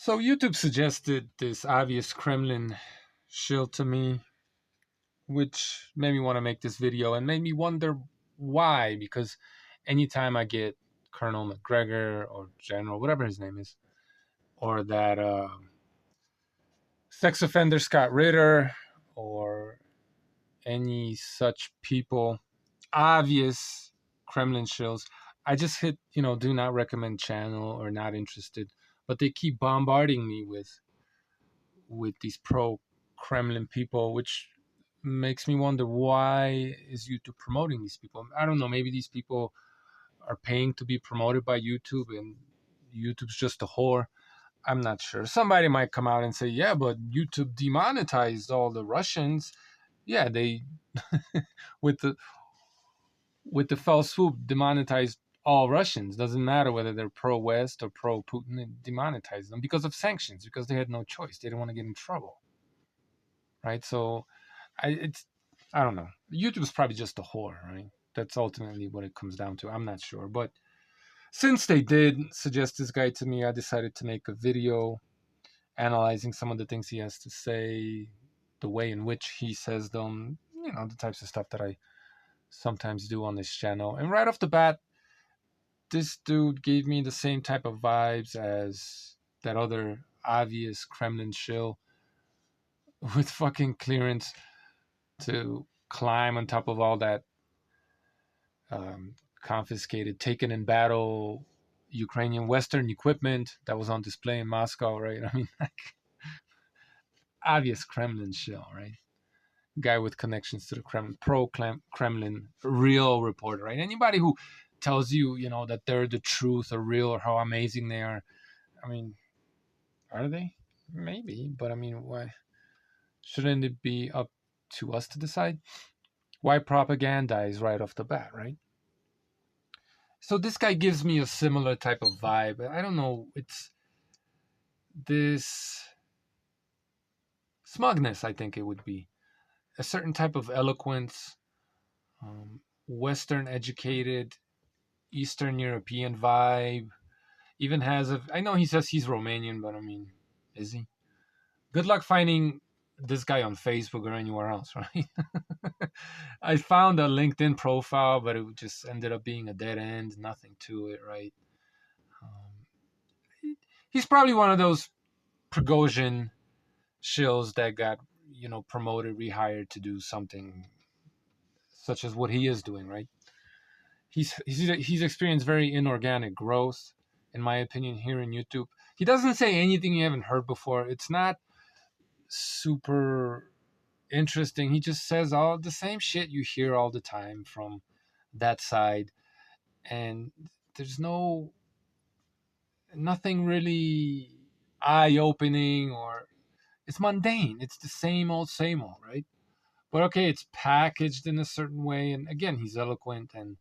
So YouTube suggested this obvious Kremlin shield to me, which made me want to make this video and made me wonder why. Because anytime I get Colonel McGregor or General, whatever his name is, or that sex offender Scott Ritter, or any such people, obvious Kremlin shills, I just hit, do not recommend channel or not interested. But they keep bombarding me with these pro Kremlin people, which makes me wonder, why is YouTube promoting these people? I don't know. Maybe these people are paying to be promoted by YouTube, and YouTube's just a whore. I'm not sure. Somebody might come out and say, "Yeah, but YouTube demonetized all the Russians." Yeah, they with the fell swoop demonetized all Russians. Doesn't matter whether they're pro West or pro Putin. It demonetized them because of sanctions, because they had no choice. They didn't want to get in trouble, right? So I don't know. YouTube's probably just a whore, right? That's ultimately what it comes down to. I'm not sure, but since they did suggest this guy to me, I decided to make a video analyzing some of the things he has to say, the way in which he says them, the types of stuff that I sometimes do on this channel. And right off the bat, this dude gave me the same type of vibes as that other obvious Kremlin shill with fucking clearance to climb on top of all that confiscated, taken in battle Ukrainian Western equipment that was on display in Moscow, right? I mean, like, obvious Kremlin shill, right? Guy with connections to the Kremlin, pro Kremlin, real reporter, right? Anybody who tells you, that they're the truth or real or how amazing they are, I mean, are they? Maybe, but I mean, why shouldn't it be up to us to decide? Why propagandize right off the bat, right? So this guy gives me a similar type of vibe. I don't know. It's this smugness, I think it would be. A certain type of eloquence, Western educated, Eastern European vibe. Even has a. I know he says he's Romanian, but I mean, is he? Good luck finding this guy on Facebook or anywhere else, right? I found a LinkedIn profile, but it just ended up being a dead end. Nothing to it, right? He's probably one of those Prigozhin shills that got, promoted, rehired to do something such as what he is doing, right? He's experienced very inorganic growth, in my opinion, here in YouTube. He doesn't say anything you haven't heard before. It's not super interesting. He just says all the same shit you hear all the time from that side, and there's nothing really eye-opening, or it's mundane. It's the same old, right? But okay, it's packaged in a certain way, and again, he's eloquent and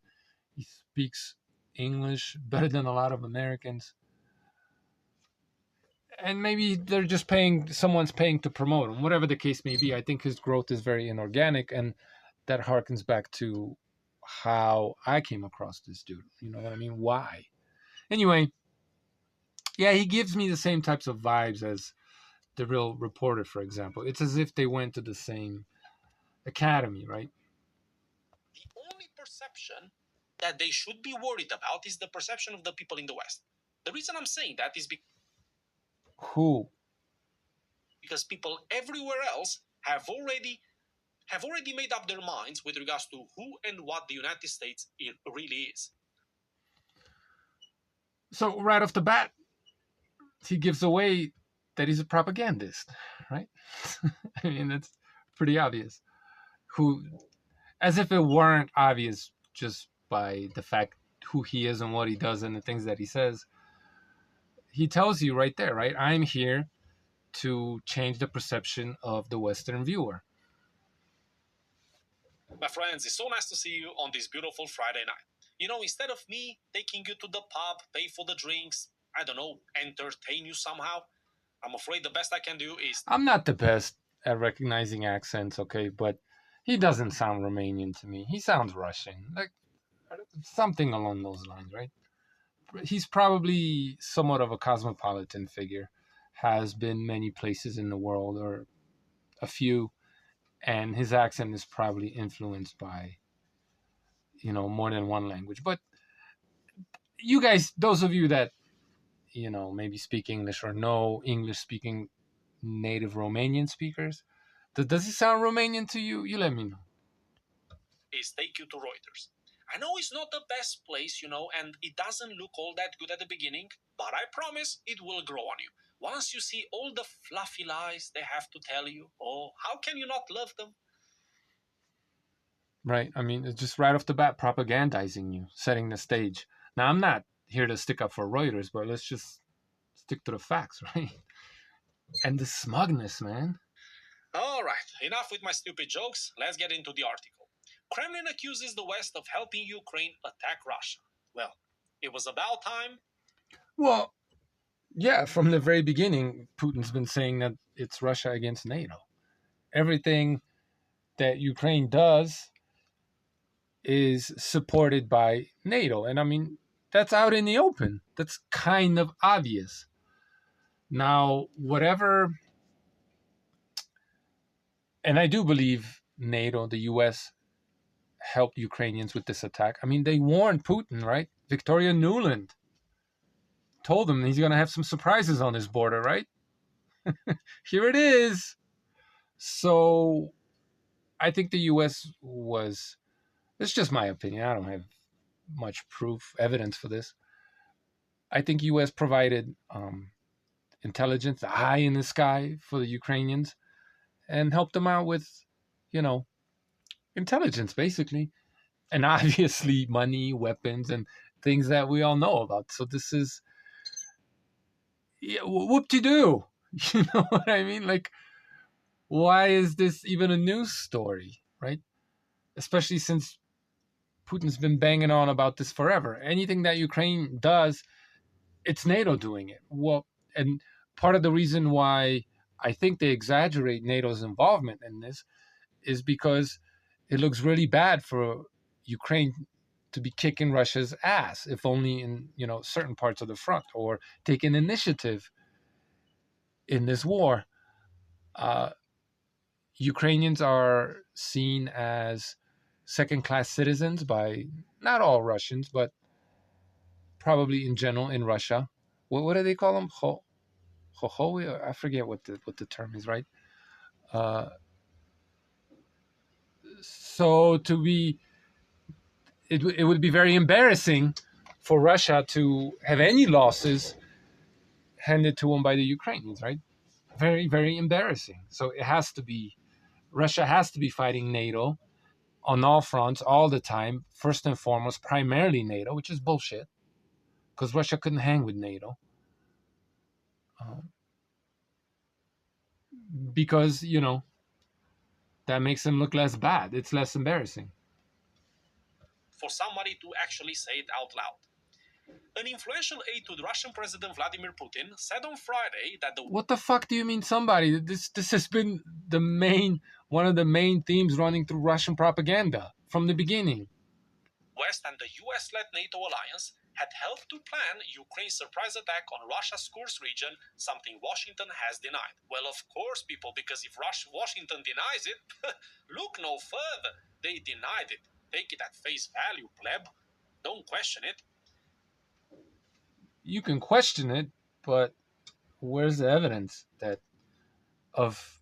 he speaks English better than a lot of Americans. And maybe they're just someone's paying to promote him, whatever the case may be. I think his growth is very inorganic, and that harkens back to how I came across this dude. You know what I mean? Why? Anyway, yeah, he gives me the same types of vibes as the real reporter, for example. It's as if they went to the same academy, right? The only perception that they should be worried about is the perception of the people in the West. The reason I'm saying that is Who? because people everywhere else have already made up their minds with regards to who and what the United States really is. So right off the bat, he gives away that he's a propagandist, right? I mean, it's pretty obvious. Who, as if it weren't obvious just by the fact who he is and what he does and the things that he says. He tells you right there, right? I'm here to change the perception of the Western viewer. My friends, it's so nice to see you on this beautiful Friday night. Instead of me taking you to the pub, pay for the drinks, I don't know, entertain you somehow, I'm afraid the best I can do is... I'm not the best at recognizing accents, okay, but he doesn't sound Romanian to me. He sounds Russian, like something along those lines, right? He's probably somewhat of a cosmopolitan figure, has been many places in the world, or a few, and his accent is probably influenced by, more than one language. But you guys, those of you that, maybe speak English or know English speaking native Romanian speakers, does it sound Romanian to you? You let me know. Is take you to Reuters. I know it's not the best place, and it doesn't look all that good at the beginning, but I promise it will grow on you. Once you see all the fluffy lies they have to tell you, oh, how can you not love them? Right? I mean, it's just right off the bat propagandizing you, setting the stage. Now, I'm not here to stick up for Reuters, but let's just stick to the facts, right? And the smugness, man. All right, enough with my stupid jokes. Let's get into the article. Kremlin accuses the West of helping Ukraine attack Russia. Well, it was about time. Well, yeah, from the very beginning, Putin's been saying that it's Russia against NATO. Everything that Ukraine does is supported by NATO. And I mean, that's out in the open. That's kind of obvious. Now, whatever, and I do believe NATO, the US, helped Ukrainians with this attack. I mean, they warned Putin, right? Victoria Nuland told him he's going to have some surprises on his border, right? Here it is. So I think the US was, it's just my opinion. I don't have much proof, evidence for this. I think US provided intelligence, the eye in the sky for the Ukrainians, and helped them out with, you know, intelligence, basically. And obviously money, weapons, and things that we all know about. So this is, yeah, whoop-de-doo. You know what I mean? Like, why is this even a news story, right? Especially since Putin's been banging on about this forever. Anything that Ukraine does, it's NATO doing it. Well, and part of the reason why I think they exaggerate NATO's involvement in this is because it looks really bad for Ukraine to be kicking Russia's ass, if only in certain parts of the front, or taking initiative in this war. Uh, Ukrainians are seen as second-class citizens by not all Russians, but probably in general in Russia. What do they call them? Ho, I forget what the term is, right? Uh, so it would be very embarrassing for Russia to have any losses handed to them by the Ukrainians, right? Very, very embarrassing. So it has to be, Russia has to be fighting NATO on all fronts all the time. First and foremost, primarily NATO, which is bullshit, because Russia couldn't hang with NATO. Because that makes them look less bad. It's less embarrassing. For somebody to actually say it out loud. An influential aide to the Russian President Vladimir Putin said on Friday that the What the fuck do you mean somebody? This has been one of the main themes running through Russian propaganda from the beginning. West and the US-led NATO alliance had helped to plan Ukraine's surprise attack on Russia's Kursk region, something Washington has denied. Well, of course, people, because if Washington denies it, look no further. They denied it. Take it at face value, pleb. Don't question it. You can question it, but where's the evidence that of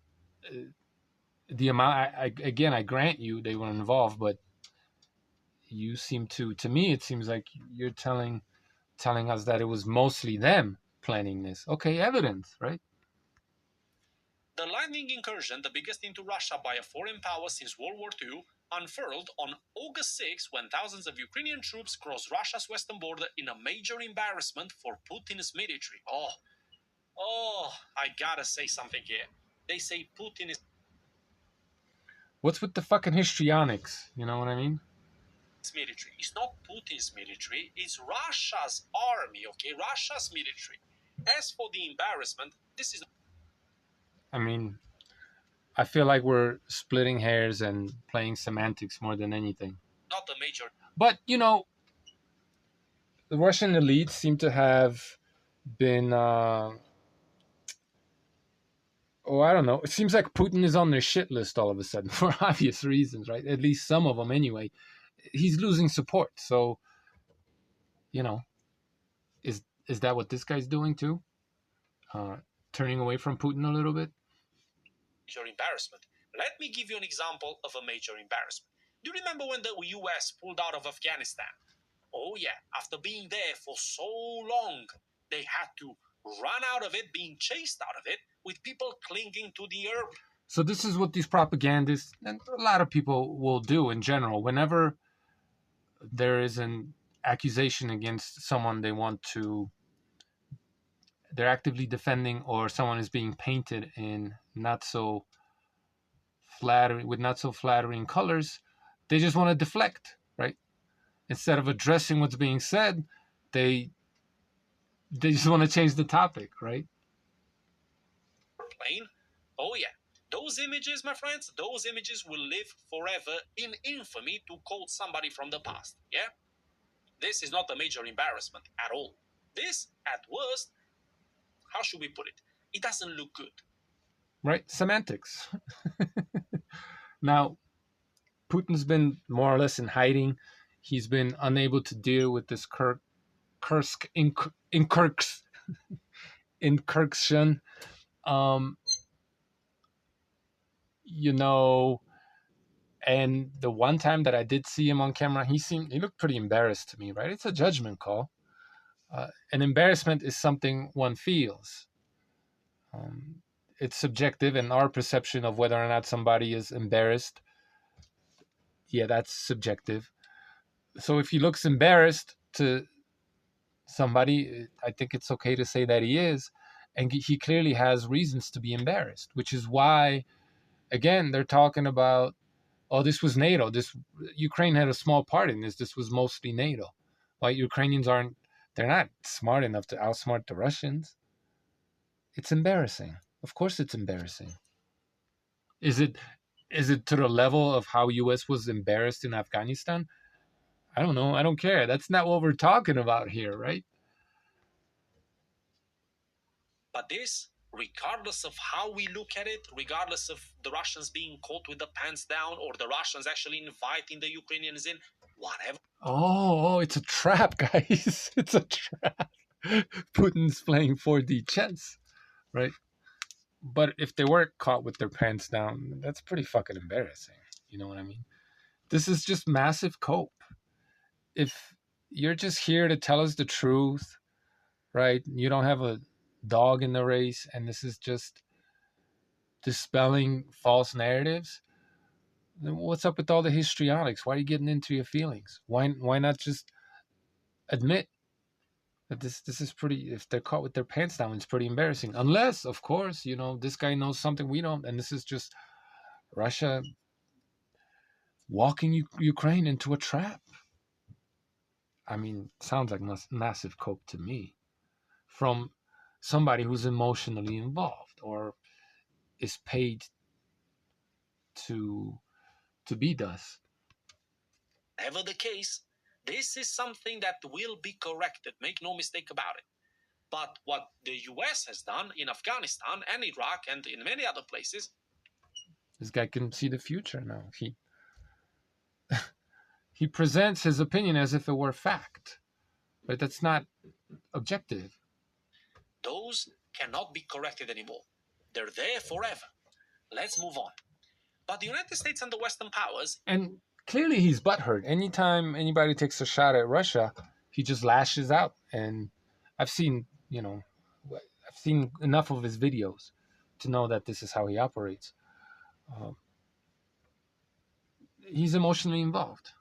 the amount? Again, I grant you they were involved, but you seem to me it seems like you're telling us that it was mostly them planning this. Okay, evidence, right? The lightning incursion, the biggest into Russia by a foreign power since World War II, unfurled on August 6 when thousands of Ukrainian troops crossed Russia's western border in a major embarrassment for Putin's military. I gotta say something here. They say Putin is What's with the fucking histrionics? You know what I mean? military. It's not Putin's military, it's Russia's army, okay? Russia's military. As for the embarrassment, this is I mean, I feel like we're splitting hairs and playing semantics more than anything. not a major. But the Russian elites seem to have been Oh, I don't know. It seems like Putin is on their shit list all of a sudden for obvious reasons, right? At least some of them, anyway. He's losing support, so you know, is that what this guy's doing too? Uh, Turning away from Putin a little bit. Major embarrassment. Let me give you an example of a major embarrassment. Do you remember when the US pulled out of Afghanistan? Oh, yeah, after being there for so long, they had to run out of it, being chased out of it, with people clinging to the earth. So this is what these propagandists and a lot of people will do in general. Whenever there is an accusation against someone they want to, they're actively defending, or someone is being painted in not so flattering, with not so flattering colors, they just want to deflect, right? Instead of addressing what's being said, they just want to change the topic, right? Plane. Oh, yeah. Those images, my friends, those images will live forever in infamy, to quote somebody from the past. Yeah? This is not a major embarrassment at all. This, at worst, how should we put it? It doesn't look good. Right? Semantics. Now, Putin's been more or less in hiding. He's been unable to deal with this Kursk incursion. Um, you know, and the one time that I did see him on camera, he looked pretty embarrassed to me, right? It's a judgment call. An embarrassment is something one feels. Um, it's subjective, and our perception of whether or not somebody is embarrassed, yeah, that's subjective. So if he looks embarrassed to somebody, I think it's okay to say that he is, and he clearly has reasons to be embarrassed, which is why, again, they're talking about, oh, this was NATO. This Ukraine had a small part in this. This was mostly NATO. Like Ukrainians they're not smart enough to outsmart the Russians. It's embarrassing. Of course, it's embarrassing. Is it to the level of how US was embarrassed in Afghanistan? I don't know. I don't care. That's not what we're talking about here, right? But this, regardless of how we look at it, regardless of the Russians being caught with the pants down or the Russians actually inviting the Ukrainians in, whatever. Oh, it's a trap, guys. It's a trap. Putin's playing 4D chess, right? But if they were caught with their pants down, that's pretty fucking embarrassing. You know what I mean? This is just massive cope. If you're just here to tell us the truth, right? You don't have a dog in the race, and this is just dispelling false narratives. Then what's up with all the histrionics? Why are you getting into your feelings? Why not just admit that this is pretty? If they're caught with their pants down, it's pretty embarrassing. Unless, of course, this guy knows something we don't, and this is just Russia walking Ukraine into a trap. I mean, sounds like massive cope to me from somebody who's emotionally involved or is paid to be thus. Whatever the case, this is something that will be corrected. Make no mistake about it. But what the US has done in Afghanistan and Iraq and in many other places. This guy can see the future now. He presents his opinion as if it were fact, but that's not objective. Those cannot be corrected anymore. They're there forever. Let's move on. But the United States and the Western powers. And clearly he's butthurt. Anytime anybody takes a shot at Russia, he just lashes out. And I've seen, I've seen enough of his videos to know that this is how he operates. He's emotionally involved.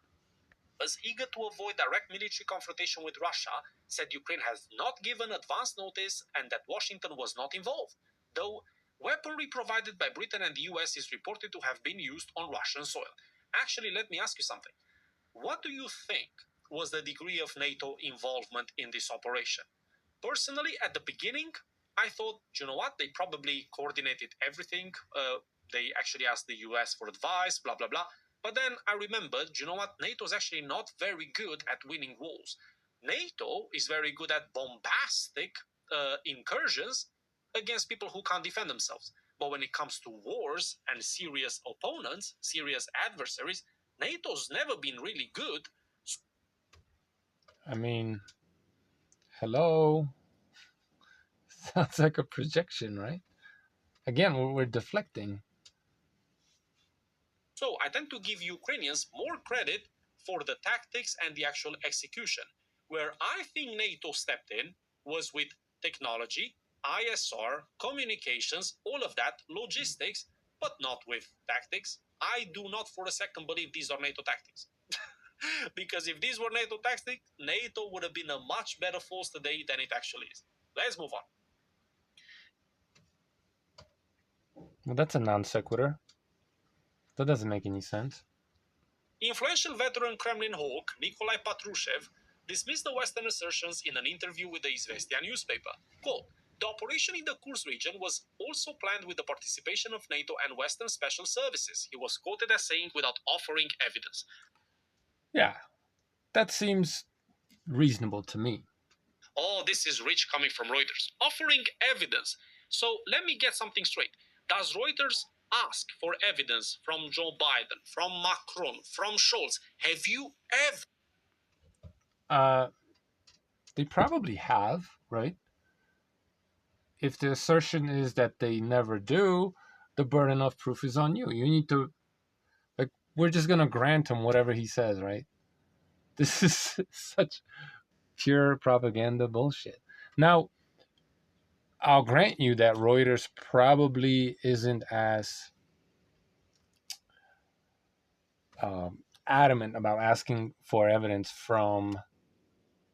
Was eager to avoid direct military confrontation with Russia, said Ukraine has not given advance notice and that Washington was not involved, though weaponry provided by Britain and the US is reported to have been used on Russian soil. Actually, let me ask you something. What do you think was the degree of NATO involvement in this operation? Personally, at the beginning, I thought, you know what, they probably coordinated everything. They actually asked the US for advice, blah, blah, blah. But then I remembered, you know what, NATO is actually not very good at winning wars. NATO is very good at bombastic incursions against people who can't defend themselves. But when it comes to wars and serious opponents, serious adversaries, NATO's never been really good. I mean, hello. Sounds like a projection, right? Again, we're deflecting. So I tend to give Ukrainians more credit for the tactics and the actual execution. Where I think NATO stepped in was with technology, ISR, communications, all of that, logistics, but not with tactics. I do not for a second believe these are NATO tactics. Because if these were NATO tactics, NATO would have been a much better force today than it actually is. Let's move on. Well, that's a non sequitur. That doesn't make any sense. Influential veteran Kremlin hawk Nikolai Patrushev dismissed the Western assertions in an interview with the Izvestia newspaper. Quote, the operation in the Kursk region was also planned with the participation of NATO and Western special services, he was quoted as saying without offering evidence. Yeah, that seems reasonable to me. Oh, this is rich coming from Reuters. Offering evidence. So let me get something straight. Does Reuters ask for evidence from Joe Biden, from Macron, from Scholz? Have you ever? Uh, they probably have, right? If the assertion is that they never do, the burden of proof is on you. You need to, like, we're just going to grant him whatever he says, right? This is such pure propaganda bullshit. Now, I'll grant you that Reuters probably isn't as adamant about asking for evidence from,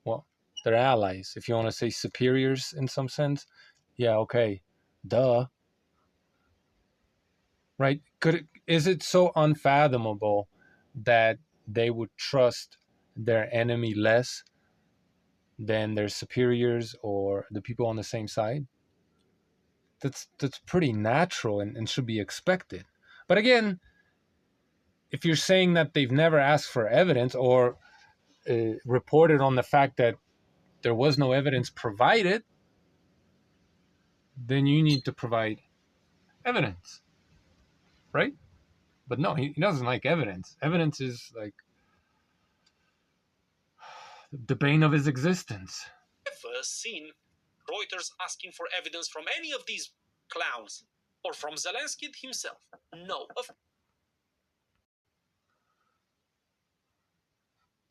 well, their allies. If you want to say superiors in some sense, yeah, okay, duh, right? Is it so unfathomable that they would trust their enemy less than their superiors or the people on the same side? That's pretty natural and should be expected. But again, if you're saying that they've never asked for evidence or reported on the fact that there was no evidence provided, then you need to provide evidence, right? But no, he doesn't like evidence. Evidence is like the bane of his existence. Ever seen Reuters asking for evidence from any of these clowns or from Zelensky himself? No.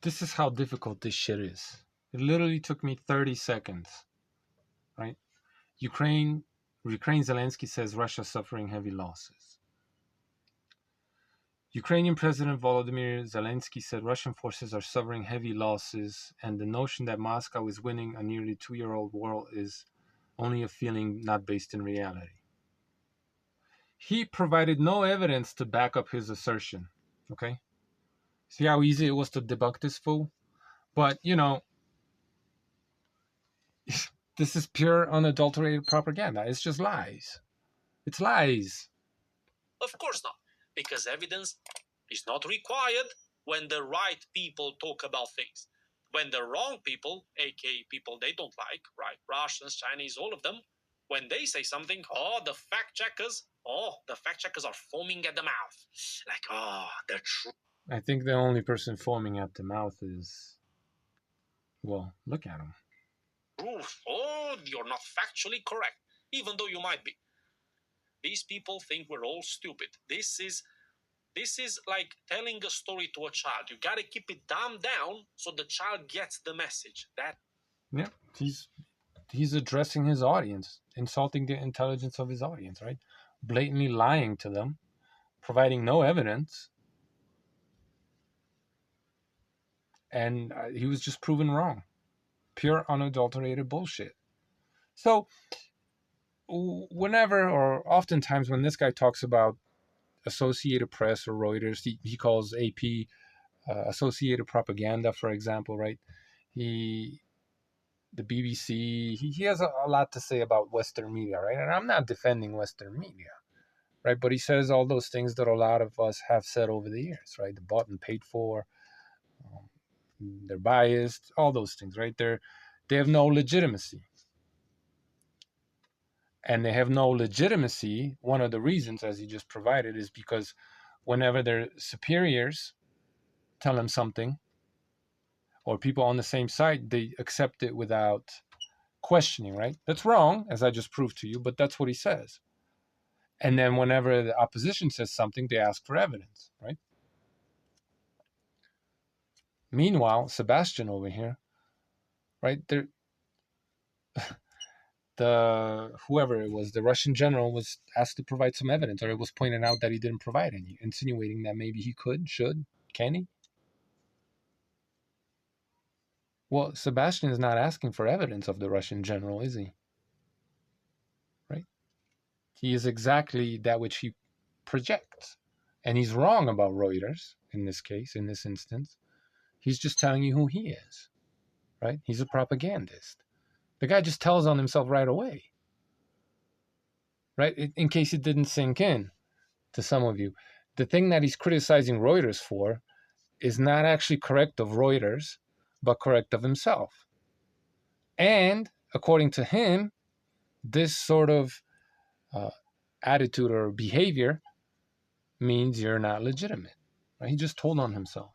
This is how difficult this shit is. It literally took me 30 seconds, right? Ukraine Zelensky says Russia suffering heavy losses. Ukrainian President Volodymyr Zelensky said Russian forces are suffering heavy losses, and the notion that Moscow is winning a nearly 2-year-old war is only a feeling not based in reality. He provided no evidence to back up his assertion. Okay? See how easy it was to debunk this fool? But, this is pure unadulterated propaganda. It's just lies. It's lies. Of course not, because evidence is not required when the right people talk about things. When the wrong people, aka people they don't like, right? Russians, Chinese, all of them, when they say something, the fact checkers are foaming at the mouth. Like, the truth. I think the only person foaming at the mouth is, well, look at him. Oh, you're not factually correct, even though you might be. These people think we're all stupid. This is like telling a story to a child. You gotta keep it dumbed down so the child gets the message. That Yeah, he's addressing his audience, insulting the intelligence of his audience, right? Blatantly lying to them, providing no evidence, and he was just proven wrong. Pure unadulterated bullshit. So whenever or oftentimes when this guy talks about Associated Press or Reuters, he calls AP Associated Propaganda, for example, right? He the BBC, he has a lot to say about Western media, right? And I'm not defending Western media, right? But he says all those things that a lot of us have said over the years, right? They're bought and paid for, um, they're biased, all those things, right? They have no legitimacy. and they have no legitimacy. One of the reasons, as you just provided, is because whenever their superiors tell them something, or people on the same side, they accept it without questioning, right? That's wrong, as I just proved to you, but that's what he says. And then whenever the opposition says something, they ask for evidence, right? Meanwhile, Sebastian over here, right? The whoever it was, the Russian general was asked to provide some evidence, or it was pointed out that he didn't provide any, insinuating that maybe he could, should, can he? Well, Sebastian is not asking for evidence of the Russian general, is he? Right? He is exactly that which he projects. And he's wrong about Reuters in this case, in this instance. He's just telling you who he is, right? He's a propagandist. The guy just tells on himself right away, right? In case it didn't sink in to some of you. The thing that he's criticizing Reuters for is not actually correct of Reuters, but correct of himself. And according to him, this sort of uh, attitude or behavior means you're not legitimate. Right? He just told on himself.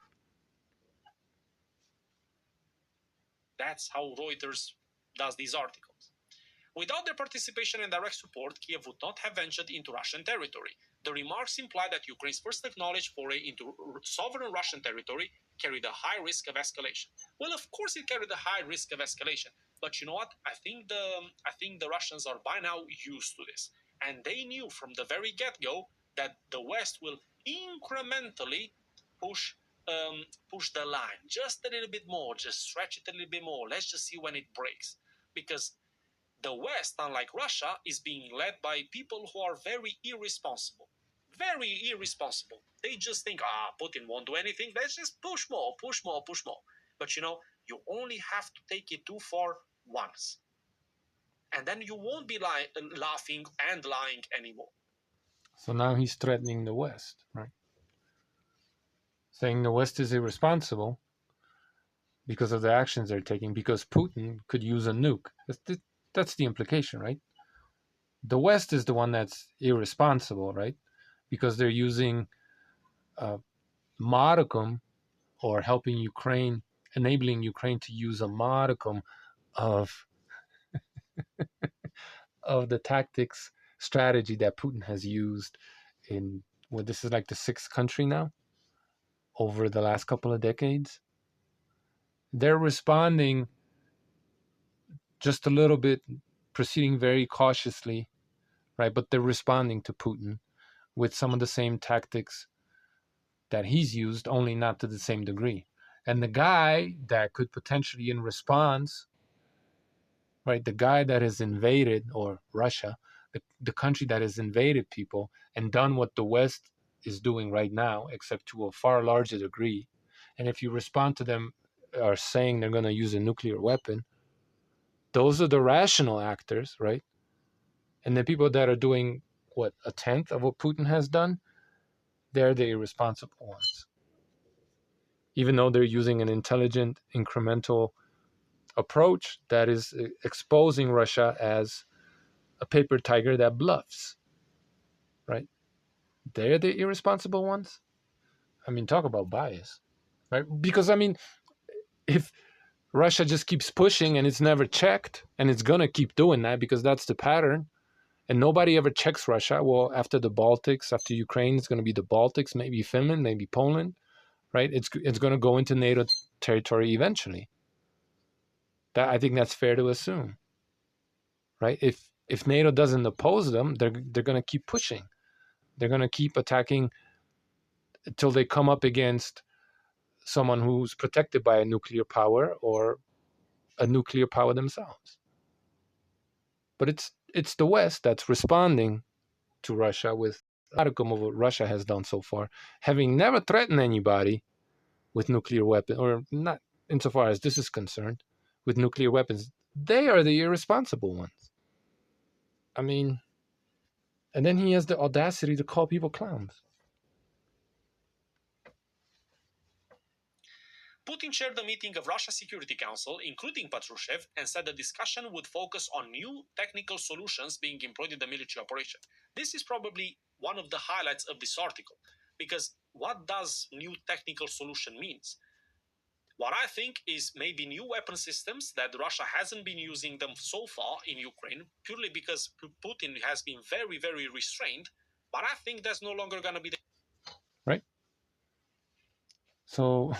That's how Reuters does these articles. Without their participation and direct support, Kiev would not have ventured into Russian territory. The remarks imply that Ukraine's first acknowledged foray into sovereign Russian territory carried a high risk of escalation. Well, of course it carried a high risk of escalation, but you know what? I think the Russians are by now used to this, and they knew from the very get-go that the West will incrementally push push the line just a little bit more, just stretch it a little bit more. Let's just see when it breaks, because the West, unlike Russia, is being led by people who are very irresponsible. Very irresponsible. They just think, Putin won't do anything. Let's just push more, push more, push more. But you know, you only have to take it too far once. And then you won't be laughing and lying anymore. So now he's threatening the West, right? Saying the West is irresponsible because of the actions they're taking, because Putin could use a nuke. That's the implication, right? The West is the one that's irresponsible, right? Because they're using a modicum, or helping Ukraine, enabling Ukraine to use a modicum of the tactics strategy that Putin has used in, well, this is like the sixth country now over the last couple of decades. They're responding just a little bit, proceeding very cautiously, right? But they're responding to Putin with some of the same tactics that he's used, only not to the same degree. And the guy that could potentially, in response, right, the guy that has invaded, or Russia, the country that has invaded people and done what the West is doing right now, except to a far larger degree. And if you respond to them, are saying they're going to use a nuclear weapon, those are the rational actors, right? And the people that are doing what, a tenth of what Putin has done, they're the irresponsible ones. Even though they're using an intelligent, incremental approach that is exposing Russia as a paper tiger that bluffs, right? They're the irresponsible ones. I mean, talk about bias, right? Because, I mean, if Russia just keeps pushing and it's never checked, and it's going to keep doing that because that's the pattern, and nobody ever checks Russia. Well, after the Baltics, after Ukraine, it's going to be the Baltics, maybe Finland, maybe Poland, right? It's going to go into NATO territory eventually. That, I think that's fair to assume, right? If NATO doesn't oppose them, they're going to keep pushing. They're going to keep attacking until they come up against someone who's protected by a nuclear power, or a nuclear power themselves. But it's the West that's responding to Russia with a modicum of what Russia has done so far, having never threatened anybody with nuclear weapons, or not insofar as this is concerned, with nuclear weapons. They are the irresponsible ones. I mean, and then he has the audacity to call people clowns. Putin chaired the meeting of Russia's Security Council, including Patrushev, and said the discussion would focus on new technical solutions being employed in the military operation. This is probably one of the highlights of this article, because what does new technical solution means? What I think is maybe new weapon systems that Russia hasn't been using them so far in Ukraine, purely because Putin has been very, very restrained. But I think that's no longer going to be the right? So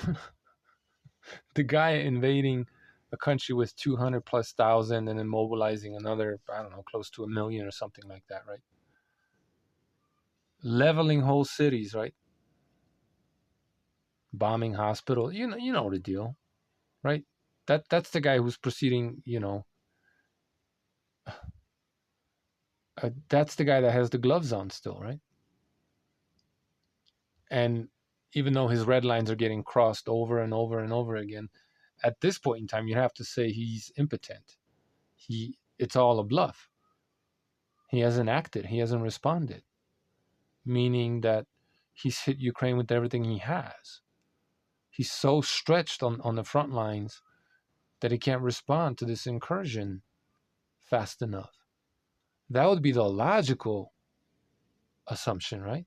the guy invading a country with 200 plus thousand and then mobilizing another, I don't know, close to a million or something like that, right? Leveling whole cities, right? Bombing hospital, you know the deal, right? That's the guy who's proceeding, that's the guy that has the gloves on still, right? And even though his red lines are getting crossed over and over and over again, at this point in time, you have to say he's impotent. It's all a bluff. He hasn't acted. He hasn't responded, meaning that he's hit Ukraine with everything he has. He's so stretched on the front lines that he can't respond to this incursion fast enough. That would be the logical assumption, right?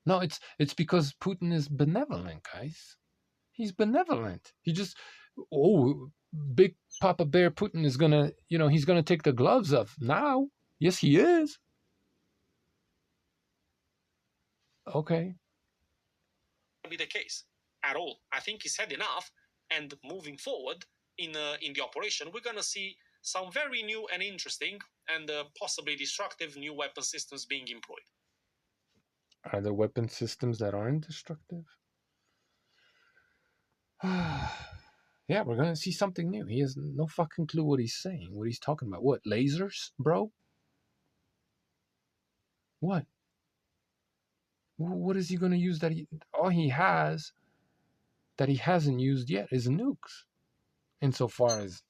No, it's because Putin is benevolent, guys. He's benevolent. He just, oh, big Papa Bear Putin is gonna, he's gonna take the gloves off now. Yes, he is. Okay. be the case at all. I think he's had enough, and moving forward in the operation, we're going to see some very new and interesting and possibly destructive new weapon systems being employed. Are there weapon systems that aren't destructive? Yeah, we're gonna see something new. He has no fucking clue what he's saying, what he's talking about. What, lasers, bro? What? What is he gonna use that all he has that he hasn't used yet is nukes? Insofar as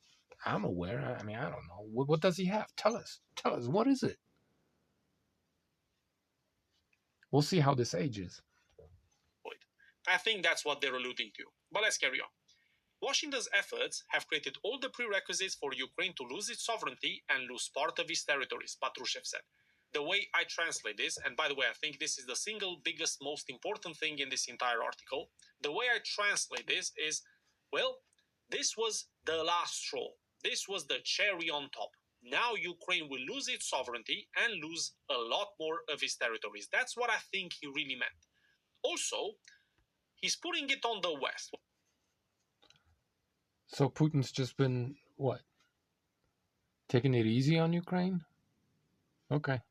I'm aware, I mean, I don't know. What does he have? Tell us. Tell us. What is it? We'll see how this ages. I think that's what they're alluding to. But let's carry on. Washington's efforts have created all the prerequisites for Ukraine to lose its sovereignty and lose part of its territories, Patrushev said. The way I translate this, and by the way, I think this is the single biggest, most important thing in this entire article, the way I translate this is, well, this was the last straw. This was the cherry on top. Now Ukraine will lose its sovereignty and lose a lot more of its territories. That's what I think he really meant. Also, he's putting it on the West. So Putin's just been, what? Taking it easy on Ukraine? Okay.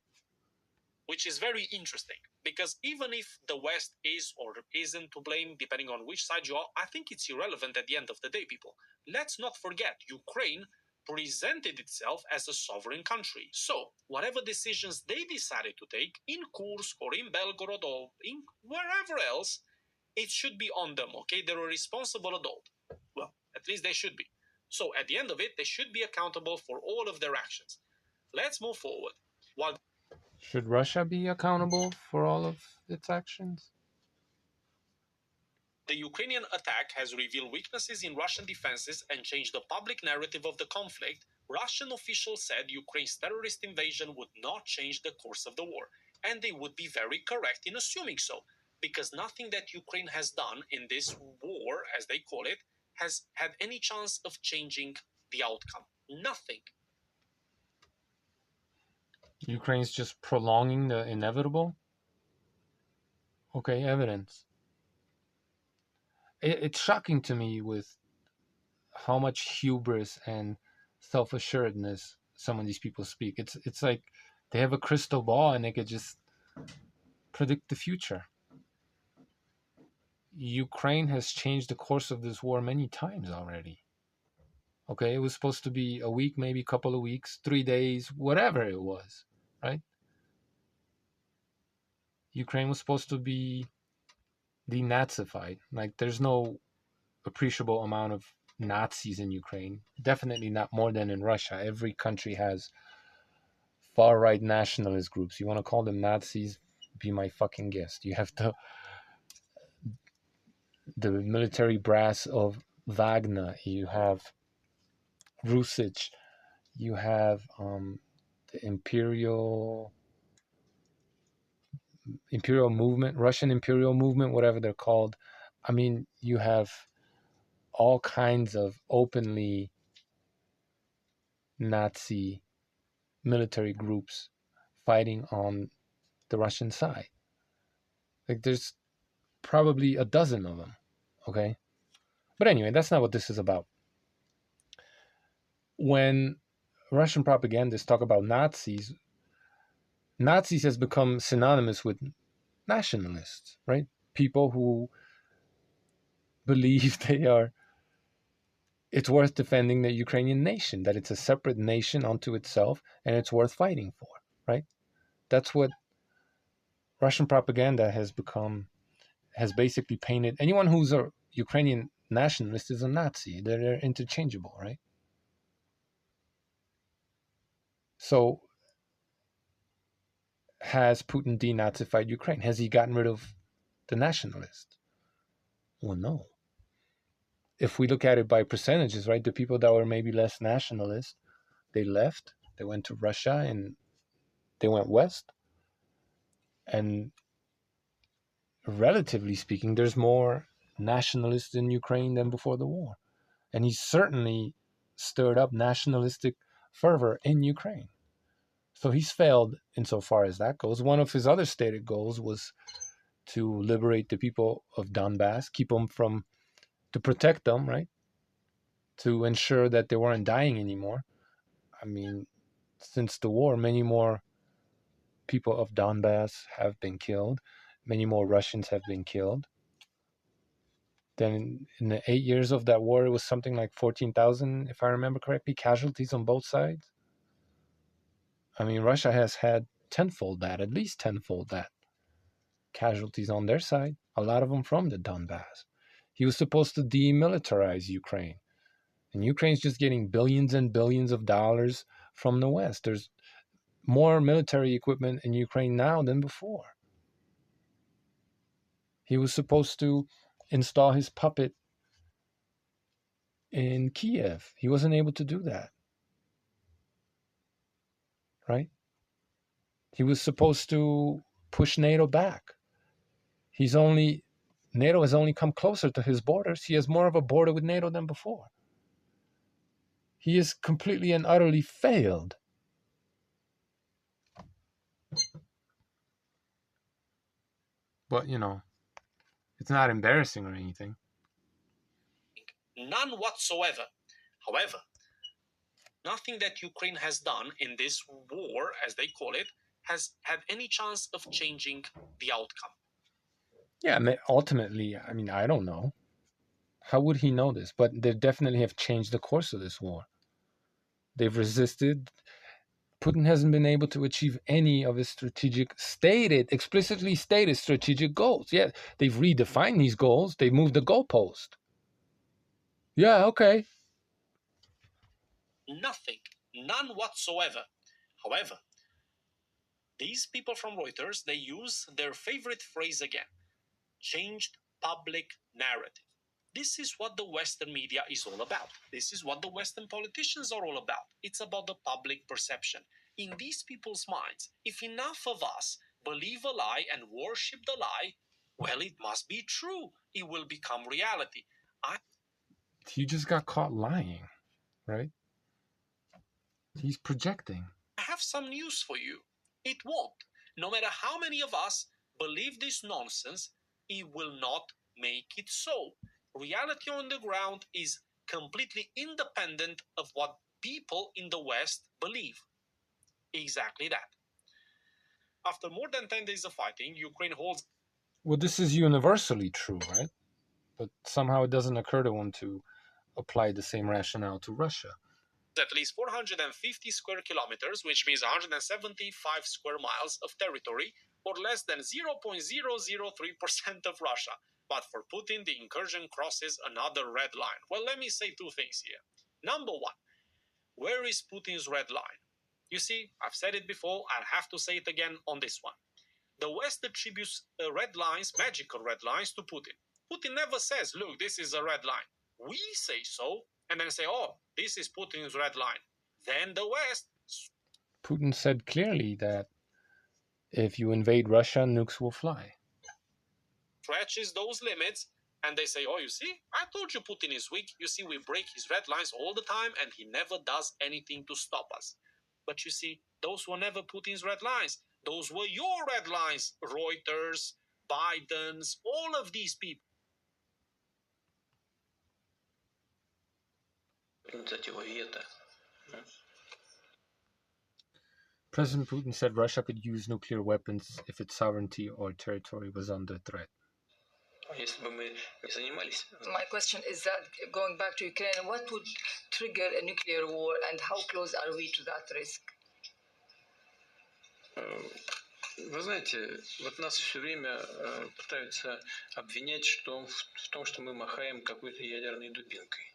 Which is very interesting, because even if the West is or isn't to blame, depending on which side you are, I think it's irrelevant at the end of the day, people. Let's not forget, Ukraine presented itself as a sovereign country. So, whatever decisions they decided to take in Kursk or in Belgorod or in wherever else, it should be on them, okay? They're a responsible adult. Well, at least they should be. So, at the end of it, they should be accountable for all of their actions. Let's move forward. While Should Russia be accountable for all of its actions? the Ukrainian attack has revealed weaknesses in Russian defenses and changed the public narrative of the conflict, Russian officials said Ukraine's terrorist invasion would not change the course of the war. And they would be very correct in assuming so, because nothing that Ukraine has done in this war, as they call it, has had any chance of changing the outcome. Nothing. Ukraine's just prolonging the inevitable? Okay, evidence. It's shocking to me with how much hubris and self-assuredness some of these people speak. It's like they have a crystal ball and they could just predict the future. Ukraine has changed the course of this war many times already. Okay, it was supposed to be a week, maybe a couple of weeks, 3 days, whatever it was, right? Ukraine was supposed to be denazified. Like, there's no appreciable amount of Nazis in Ukraine. Definitely not more than in Russia. Every country has far right nationalist groups. You want to call them Nazis? Be my fucking guest. You have the military brass of Wagner, you have Rusich, you have the imperial movement, Russian imperial movement, whatever they're called. I mean, you have all kinds of openly Nazi military groups fighting on the Russian side. Like there's probably a dozen of them. Okay. But anyway, that's not what this is about. When Russian propagandists talk about Nazis, Nazis has become synonymous with nationalists, right? People who believe it's worth defending the Ukrainian nation, that it's a separate nation unto itself and it's worth fighting for, right? That's what Russian propaganda has basically painted. Anyone who's a Ukrainian nationalist is a Nazi. They're interchangeable, right? So has Putin denazified Ukraine? Has he gotten rid of the nationalists? Well, no. If we look at it by percentages, right, the people that were maybe less nationalist, they left, they went to Russia and they went west. And relatively speaking, there's more nationalists in Ukraine than before the war. And he certainly stirred up nationalistic fervor in Ukraine. So he's failed insofar as that goes. One of his other stated goals was to liberate the people of Donbass, to protect them, right? To ensure that they weren't dying anymore. I mean, since the war, many more people of Donbass have been killed. Many more Russians have been killed. Then in the 8 years of that war, it was something like 14,000, if I remember correctly, casualties on both sides. I mean, Russia has had tenfold that, at least tenfold that, casualties on their side, a lot of them from the Donbass. He was supposed to demilitarize Ukraine. And Ukraine's just getting billions and billions of dollars from the West. There's more military equipment in Ukraine now than before. He was supposed to install his puppet in Kiev. He wasn't able to do that, right? He was supposed to push NATO back. NATO has only come closer to his borders. He has more of a border with NATO than before. He is completely and utterly failed. But, it's not embarrassing or anything. None whatsoever. However, nothing that Ukraine has done in this war, as they call it, has had any chance of changing the outcome. Yeah, ultimately, I mean, I don't know. How would he know this? But they definitely have changed the course of this war. They've resisted. Putin hasn't been able to achieve any of his explicitly stated strategic goals. Yeah, they've redefined these goals. They've moved the goalpost. Yeah, okay. Nothing. None whatsoever. However, these people from Reuters, they use their favorite phrase again: changed public narrative. This is what the Western media is all about. This is what the Western politicians are all about. It's about the public perception. In these people's minds, if enough of us believe a lie and worship the lie, well, it must be true. It will become reality. He just got caught lying, right? He's projecting. I have some news for you. It won't. No matter how many of us believe this nonsense, it will not make it so. Reality on the ground is completely independent of what people in the West believe. Exactly that. After more than 10 days of fighting, Ukraine holds. Well, this is universally true, right? But somehow it doesn't occur to one to apply the same rationale to Russia. At least 450 square kilometers, which means 175 square miles of territory, or less than 0.003% of Russia. But for Putin, the incursion crosses another red line. Well, let me say two things here. Number one, where is Putin's red line? You see, I've said it before, I'll have to say it again on this one. The West attributes red lines, magical red lines, to Putin. Putin never says, look, this is a red line. We say so, and then say, oh, this is Putin's red line. Then the West Putin said clearly that if you invade Russia, nukes will fly. stretches those limits, and they say, oh, you see, I told you Putin is weak. You see, we break his red lines all the time, and he never does anything to stop us. But you see, those were never Putin's red lines. Those were your red lines. Reuters, Biden's, all of these people. President Putin said Russia could use nuclear weapons if its sovereignty or territory was under threat. My question is that, going back to Ukraine, what would trigger a nuclear war and how close are we to that risk? Вы знаете, вот нас все время пытаются обвинять в том, что мы махаем какой-то ядерной дубинкой.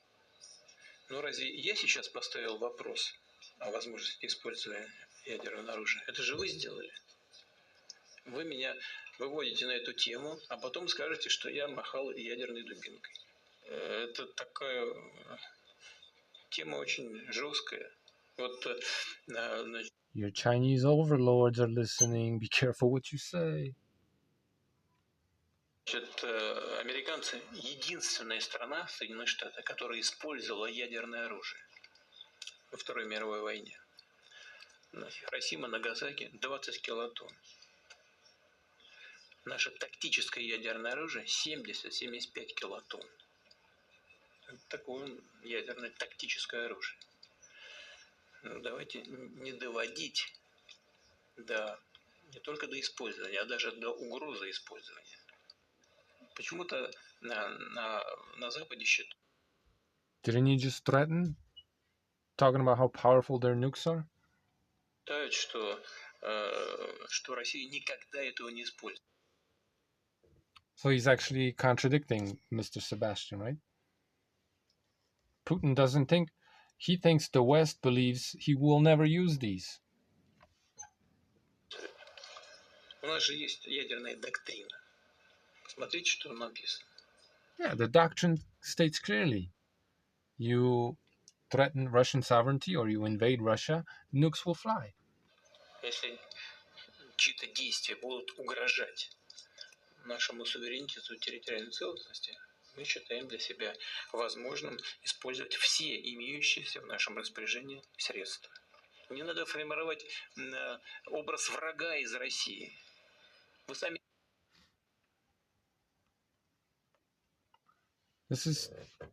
Но разве я сейчас поставил вопрос о возможности использования ядерного оружия? Это же вы сделали. Вы меня выводите на эту тему, а потом скажете, что я махал ядерной дубинкой. Это такая тема очень жесткая. Вот, значит, Your Chinese overlords are listening. Be careful what you say. Значит, американцы – единственная страна, Соединенные Штаты, которая использовала ядерное оружие во Второй мировой войне. На Хиросима, Нагасаки 20 килотонн. Наше тактическое ядерное оружие 70-75 килотонн. Это такое ядерное тактическое оружие. Ну, давайте не доводить не только до использования, а даже до угрозы использования. Почему-то на Западе считают. Didn't you just threaten? Talking about how powerful their nukes are? Считают, что Россия никогда этого не использует. So he's actually contradicting Mr. Sebastian, right? Putin doesn't think, he thinks the West believes he will never use these. У нас же есть ядерная доктрина. Посмотрите, что написано. Yeah, the doctrine states clearly. You threaten Russian sovereignty or you invade Russia, nukes will fly. Если чьи-то действия будут угрожать нашему суверенитету и территориальной целостности, мы считаем для себя возможным использовать все имеющиеся в нашем распоряжении средства. Не надо формировать образ врага из России. Вы сами... This is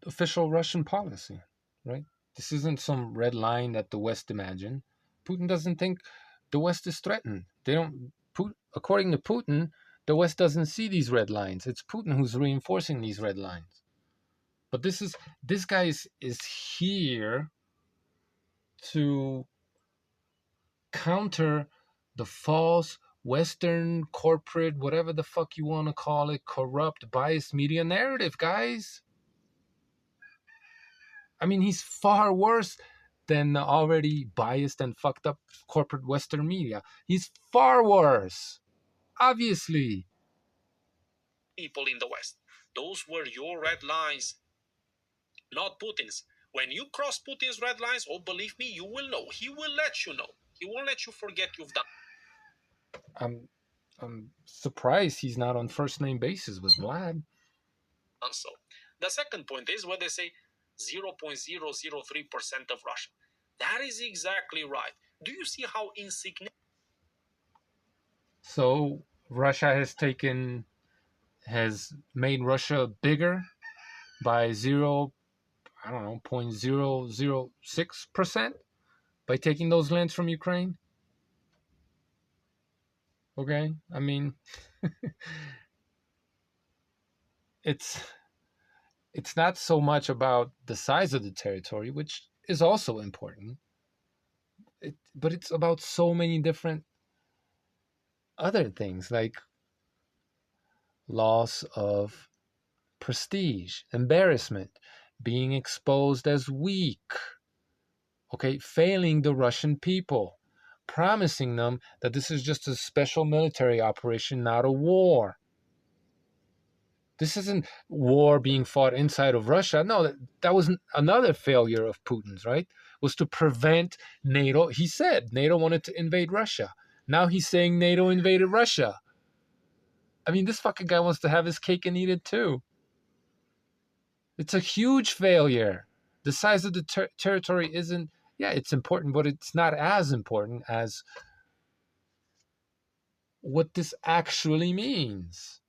official Russian policy, right? This isn't some red line that the West imagined. Putin doesn't think the West is threatened. According to Putin, the West doesn't see these red lines. It's Putin who's reinforcing these red lines. But this guy is here to counter the false Western corporate, whatever the fuck you want to call it, corrupt, biased media narrative, guys. I mean, he's far worse than the already biased and fucked up corporate Western media. He's far worse, obviously. People in the West. Those were your red lines, not Putin's. When you cross Putin's red lines, oh, believe me, you will know. He will let you know. He won't let you forget you've done. I'm surprised he's not on first name basis with Vlad. So, the second point is where they say 0.003% of Russia. That is exactly right. Do you see how insignificant? So Russia has made Russia bigger by 0.006% by taking those lands from Ukraine. Okay, I mean, it's not so much about the size of the territory, which is also important, but it's about so many different other things, like loss of prestige, embarrassment, being exposed as weak, okay, failing the Russian people, promising them that this is just a special military operation, not a war. This isn't war being fought inside of Russia. No, that was another failure of Putin's, right? Was to prevent NATO. He said NATO wanted to invade Russia. Now he's saying NATO invaded Russia. I mean, this fucking guy wants to have his cake and eat it too. It's a huge failure. The size of the territory isn't, yeah, it's important, but it's not as important as what this actually means.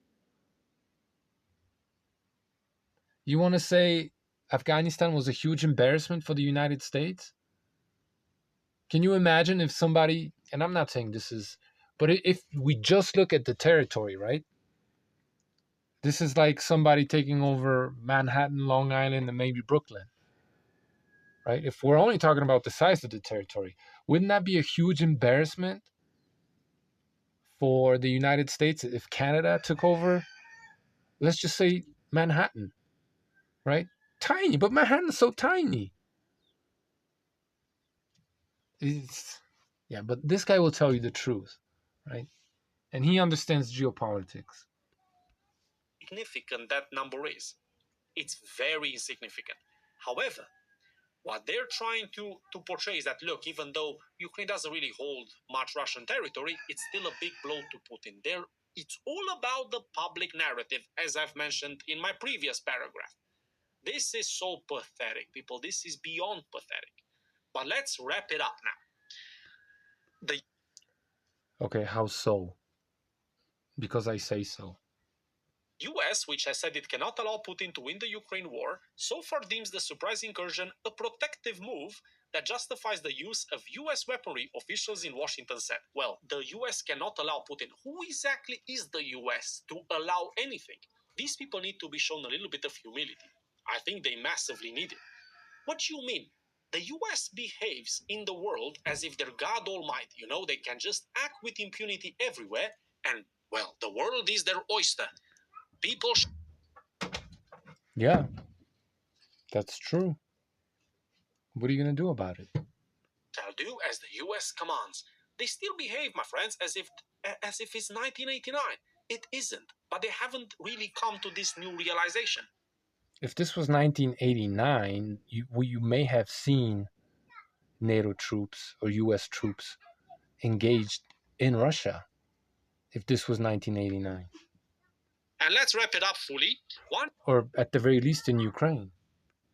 You want to say Afghanistan was a huge embarrassment for the United States? Can you imagine if somebody, and I'm not saying this is, but if we just look at the territory, right? This is like somebody taking over Manhattan, Long Island, and maybe Brooklyn, right? If we're only talking about the size of the territory, wouldn't that be a huge embarrassment for the United States if Canada took over, let's just say Manhattan, right? Tiny, but Manhattan's so tiny. It's, yeah, but this guy will tell you the truth, right? And he understands geopolitics. Significant that number is. It's very insignificant. However, what they're trying to portray is that, look, even though Ukraine doesn't really hold much Russian territory, it's still a big blow to Putin. It's all about the public narrative, as I've mentioned in my previous paragraph. This is so pathetic, people. This is beyond pathetic. But let's wrap it up now. Okay, how so? Because I say so. US, which has said it cannot allow Putin to win the Ukraine war, so far deems the surprise incursion a protective move that justifies the use of US weaponry, officials in Washington said. Well, the US cannot allow Putin. Who exactly is the US to allow anything? These people need to be shown a little bit of humility. I think they massively need it. What do you mean? The US behaves in the world as if they're God Almighty. You know, they can just act with impunity everywhere, and, well, the world is their oyster. People Yeah, that's true. What are you going to do about it? shall do as the US commands. They still behave, my friends, as if it's 1989. It isn't, but they haven't really come to this new realization. If this was 1989, you may have seen NATO troops or US troops engaged in Russia. If this was 1989. And let's wrap it up fully. One Or at the very least in Ukraine.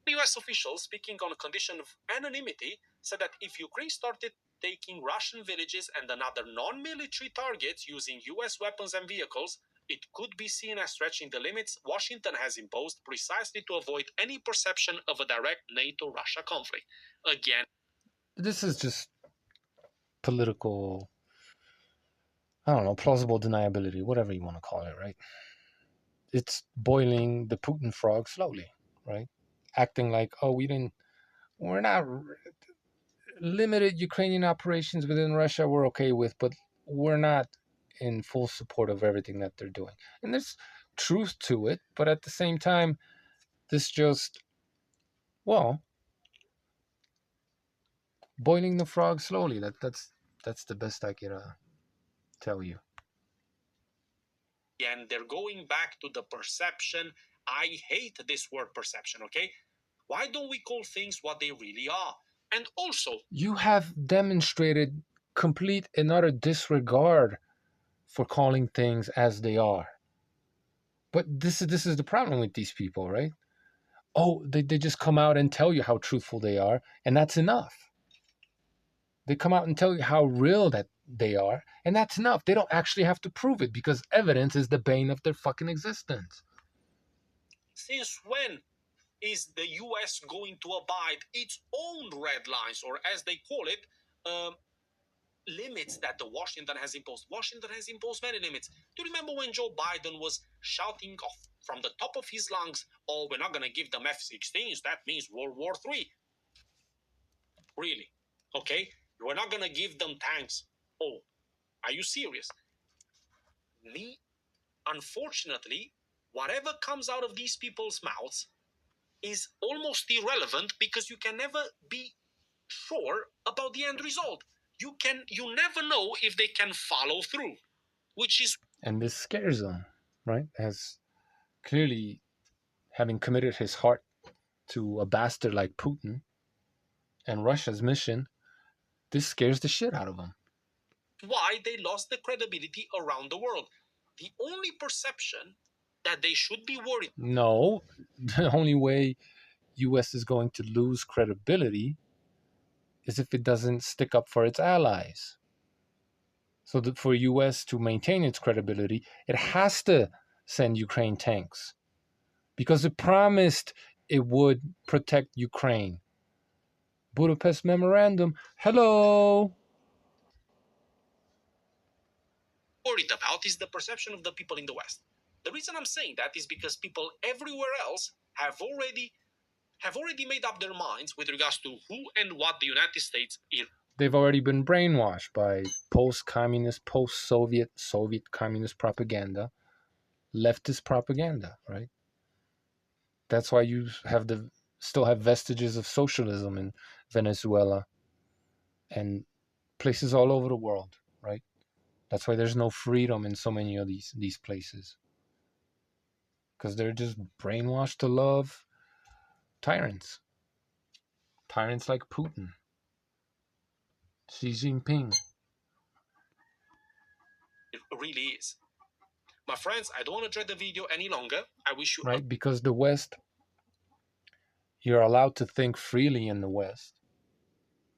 US official, speaking on a condition of anonymity, said that if Ukraine started taking Russian villages and another non-military targets using US weapons and vehicles, it could be seen as stretching the limits Washington has imposed precisely to avoid any perception of a direct NATO-Russia conflict. Again, This is just political, I don't know, plausible deniability, whatever you want to call it, right? It's boiling the Putin frog slowly, right? Acting like, oh, we're not limited Ukrainian operations within Russia, we're okay with, but we're not in full support of everything that they're doing. And there's truth to it, but at the same time, this just, well, boiling the frog slowly. That's the best I could tell you. and they're going back to the perception. I hate this word perception, okay? Why don't we call things what they really are? And also, You have demonstrated complete and utter disregard for calling things as they are. But this is the problem with these people, right? Oh, they just come out and tell you how truthful they are, and that's enough. They come out and tell you how real that they are, and that's enough. They don't actually have to prove it because evidence is the bane of their fucking existence. since when is the US going to abide its own red lines, or as they call it, limits that the Washington has imposed? Washington has imposed many limits. Do you remember when Joe Biden was shouting off from the top of his lungs, oh, we're not going to give them F-16s, that means World War III? Really? Okay? We're not going to give them tanks. Oh, are you serious? Unfortunately, whatever comes out of these people's mouths is almost irrelevant because you can never be sure about the end result. You never know if they can follow through, which is, And this scares them, right? As clearly having committed his heart to a bastard like Putin and Russia's mission, this scares the shit out of him. Why they lost the credibility around the world. The only perception that they should be worried. No, the only way US is going to lose credibility is if it doesn't stick up for its allies. So that for US to maintain its credibility, it has to send Ukraine tanks because it promised it would protect Ukraine. Budapest Memorandum. Hello. Worried about is the perception of the people in the West. The reason I'm saying that is because people everywhere else have already made up their minds with regards to who and what the United States is. They've already been brainwashed by post-communist, post-Soviet, Soviet communist propaganda, leftist propaganda, right? That's why you still have vestiges of socialism in Venezuela and places all over the world, right? That's why there's no freedom in so many of these places, because they're just brainwashed to love tyrants like Putin, Xi Jinping. It really is. My friends, I don't want to dread the video any longer. I wish you right, because the West, you're allowed to think freely in the West,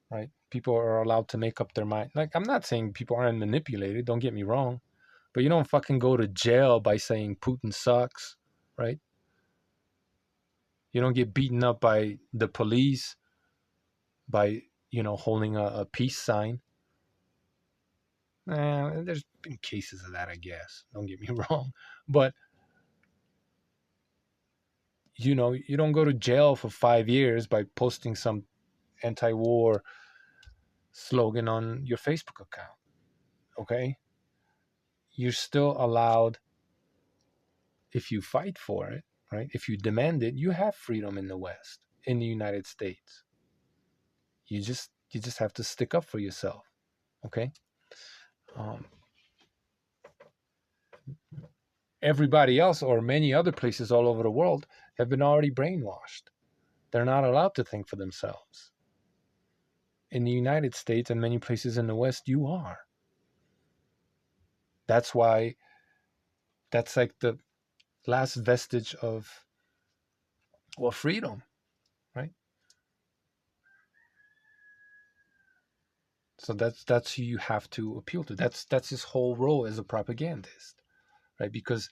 right? People are allowed to make up their mind. Like, I'm not saying people aren't manipulated, don't get me wrong, but you don't fucking go to jail by saying Putin sucks, right? You don't get beaten up by the police by, holding a peace sign. There's been cases of that, I guess. Don't get me wrong. But, you don't go to jail for 5 years by posting some anti-war slogan on your Facebook account, okay? You're still allowed, if you fight for it, right? If you demand it, you have freedom in the West, in the United States. You just have to stick up for yourself, okay? Everybody else, or many other places all over the world, have been already brainwashed. They're not allowed to think for themselves. In the United States and many places in the West, you are. That's why that's like the last vestige of, well, freedom, right? So that's who you have to appeal to. That's his whole role as a propagandist, right? Because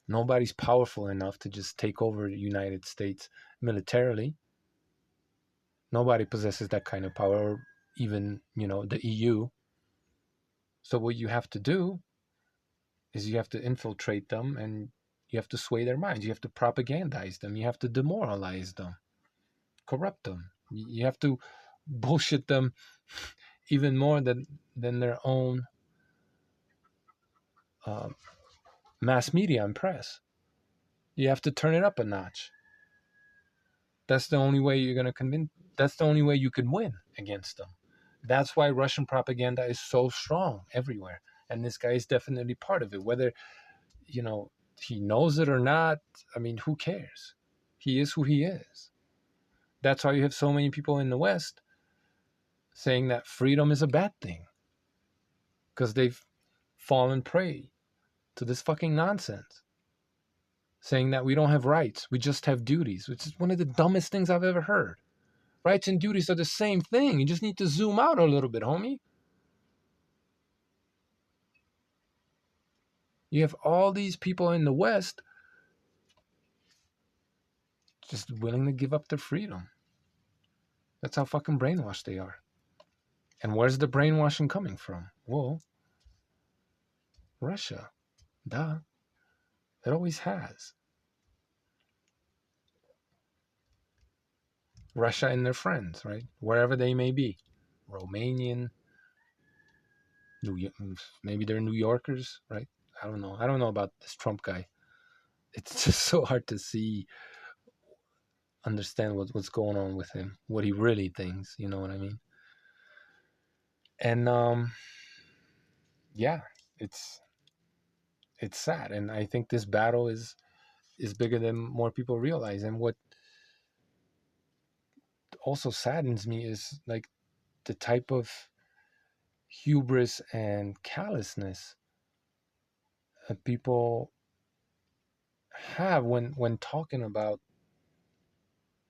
nobody's powerful enough to just take over the United States militarily. Nobody possesses that kind of power, or even, the EU. So what you have to do is you have to infiltrate them and you have to sway their minds. You have to propagandize them. You have to demoralize them, corrupt them. You have to bullshit them even more than their own mass media and press. You have to turn it up a notch. That's the only way you're going to convince. That's the only way you can win against them. That's why Russian propaganda is so strong everywhere. And this guy is definitely part of it. Whether, he knows it or not, I mean, who cares? He is who he is. That's why you have so many people in the West saying that freedom is a bad thing, because they've fallen prey to this fucking nonsense. Saying that we don't have rights, we just have duties, which is one of the dumbest things I've ever heard. Rights and duties are the same thing. You just need to zoom out a little bit, homie. You have all these people in the West just willing to give up their freedom. That's how fucking brainwashed they are. And where's the brainwashing coming from? Well, Russia. Duh. It always has. Russia and their friends, right? Wherever they may be. Romanian, maybe they're New Yorkers, right? I don't know. I don't know about this Trump guy. It's just so hard to understand what's going on with him, what he really thinks. You know what I mean? And yeah, it's sad, and I think this battle is is bigger than more people realize. And what also saddens me is like the type of hubris and callousness people have when talking about,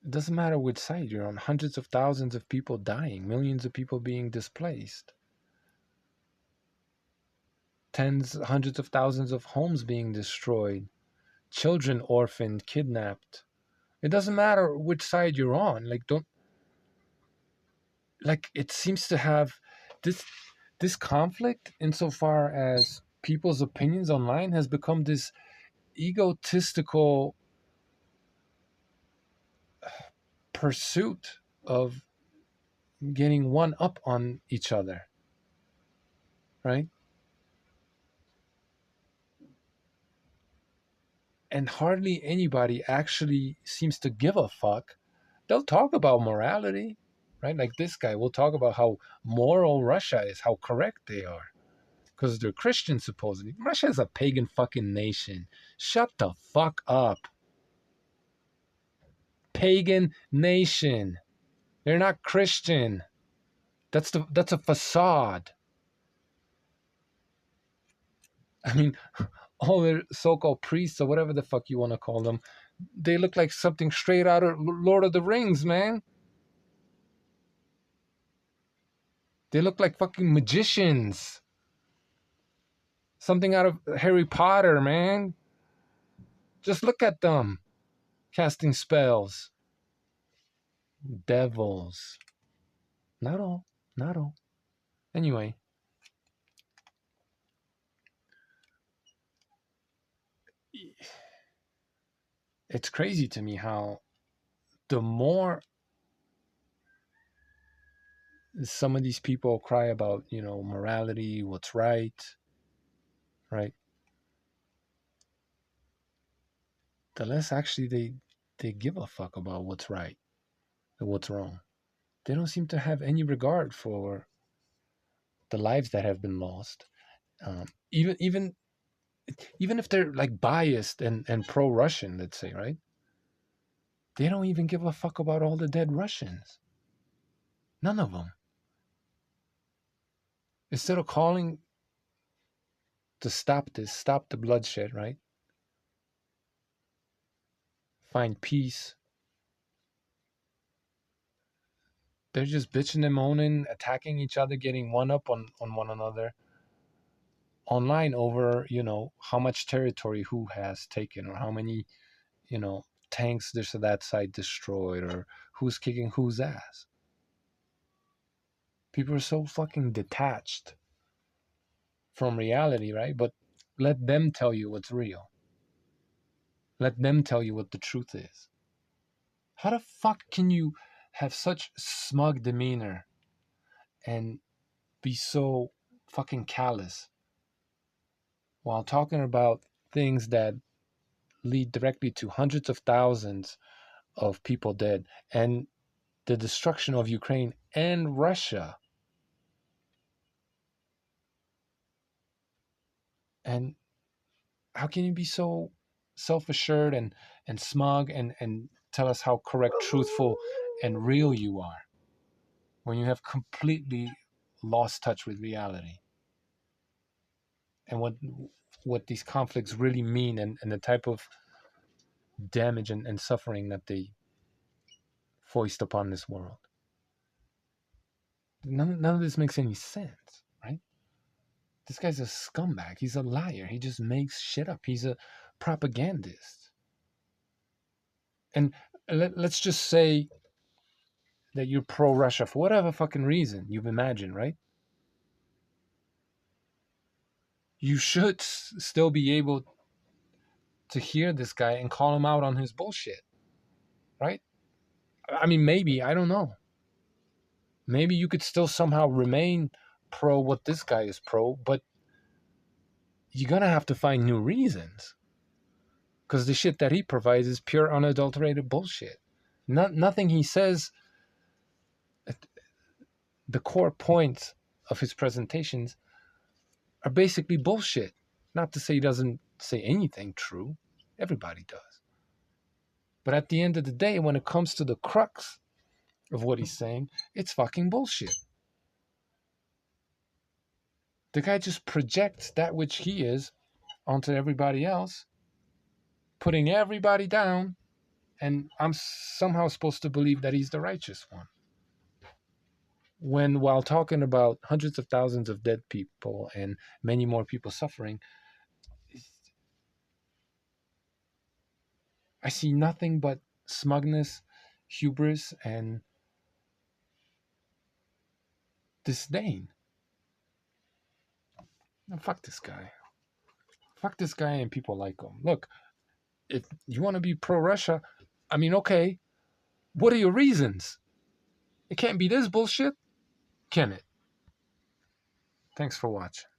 it doesn't matter which side you're on, hundreds of thousands of people dying, millions of people being displaced, tens, hundreds of thousands of homes being destroyed, children orphaned, kidnapped. It doesn't matter which side you're on. Like, don't, like, it seems to have this conflict insofar as people's opinions online has become this egotistical pursuit of getting one up on each other, right? And hardly anybody actually seems to give a fuck. They'll talk about morality, right? Like this guy will talk about how moral Russia is, how correct they are, because they're Christian supposedly. Russia is a pagan fucking nation. Shut the fuck up. Pagan nation. They're not Christian. That's a facade. I mean, all their so-called priests or whatever the fuck you want to call them, they look like something straight out of Lord of the Rings, man. They look like fucking magicians. Something out of Harry Potter, man. Just look at them casting spells. Devils. Not all. Not all. Anyway, it's crazy to me how the more some of these people cry about, morality, what's right, right? The less actually they give a fuck about what's right and what's wrong. They don't seem to have any regard for the lives that have been lost. Even if they're like biased and pro-Russian, let's say, right? They don't even give a fuck about all the dead Russians. None of them. Instead of calling to stop this, stop the bloodshed, right? Find peace. They're just bitching and moaning, attacking each other, getting one up on one another online over, how much territory who has taken, or how many, tanks this or that side destroyed, or who's kicking whose ass. People are so fucking detached from reality, right? But let them tell you what's real. Let them tell you what the truth is. How the fuck can you have such smug demeanor and be so fucking callous while talking about things that lead directly to hundreds of thousands of people dead and the destruction of Ukraine and Russia? And how can you be so self-assured and smug and tell us how correct, truthful, and real you are when you have completely lost touch with reality and what these conflicts really mean, and the type of damage and suffering that they foist upon this world? None of this makes any sense, right? This guy's a scumbag. He's a liar. He just makes shit up. He's a propagandist. And let's just say that you're pro-Russia for whatever fucking reason you've imagined, right? You should still be able to hear this guy and call him out on his bullshit, right? I mean, maybe, I don't know. Maybe you could still somehow remain pro what this guy is pro, but you're gonna have to find new reasons, because the shit that he provides is pure unadulterated bullshit. Nothing he says, the core points of his presentations are basically bullshit. Not to say he doesn't say anything true. Everybody does. But at the end of the day, when it comes to the crux of what he's saying, it's fucking bullshit. The guy just projects that which he is onto everybody else, putting everybody down, and I'm somehow supposed to believe that he's the righteous one. When, while talking about hundreds of thousands of dead people and many more people suffering, I see nothing but smugness, hubris, and disdain. Now, fuck this guy. Fuck this guy and people like him. Look, if you want to be pro Russia, I mean, okay, what are your reasons? It can't be this bullshit, can it? Thanks for watching.